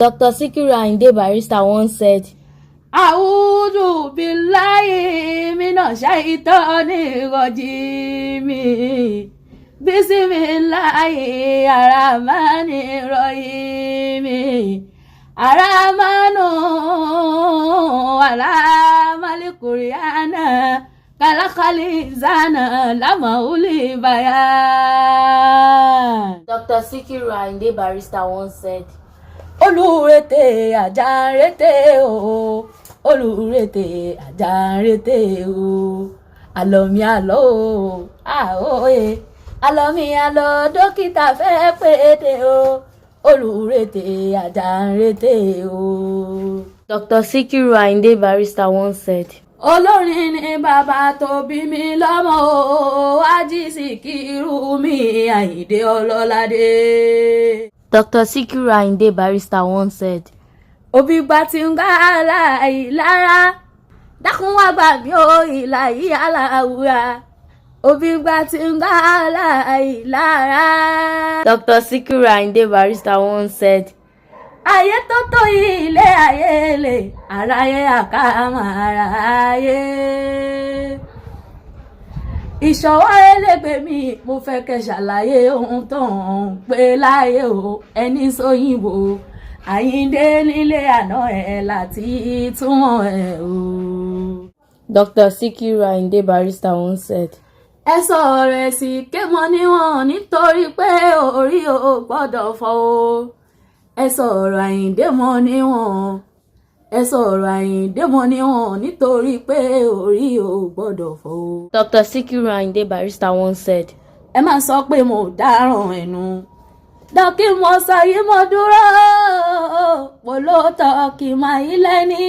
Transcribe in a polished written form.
Dr. Sikiru Ayinde Barrister once said, A'udhu billahi minash shaitani rajim. Bismillahi rahmani rahim. Aramanu ala malikuriana kalakali zana lamauli bayan. Dr. Sikiru Ayinde Barrister once said, Olúrete àjàrete o, olúrete àjàrete o, àlọ́mi àlọ́ o, àóye, àlọ́mi àlọ́ dókítà fẹ́ péde o, olúrete àjàrete o. Dr. Sikiru Ayinde Barrister once said, Olórin ni bàbá tó bí mi lọ́mọ o, Ají Síkírù mi Àyìndé Ọlọ́ládé. Dr. Sikiru Ayinde Barrister once said, Òbí gba ti ń gbá aláì lára, dákun wá gbà mí o ìlàyé aláwùrà. Òbí gba ti ń gbá aláì lára. Dr. Sikiru Ayinde Barrister once said, Ayé tó tó ilé ayé lè, aráyé àkàmà aráyé. Ìṣọwọ́ ẹlẹ́gbẹ̀ẹ́ mi, mo fẹ́ kẹ́ ṣàlàyé ohun tó ń pè láyé o, ẹni sóyìnbó. Àyìndé nílé àná ẹ̀ láti túmọ̀ ẹ̀ o. Dr. Sikiru Ayinde Barrister once said, Ẹ sọ̀rọ̀ ẹ̀ sì ké mọ́ níwọ̀n nítorí pé orí ò gbọ́dọ̀ fọ́ o. Ẹ sọ̀rọ̀ Àyìndé mọ́ níwọ̀n. Ẹ sọ̀rọ̀ Àyìndé mọ́ níwọ̀n nítorí pé orí ò gbọ́dọ̀ fọ́ o. Dr. Sikiru Ayinde Barrister once said, Ẹ má sọ pé mo dáràn ẹnu. Dọ́kí mo sọ yìí mo dúró, mo lóòótọ́ kì í máa yí lẹ́ni.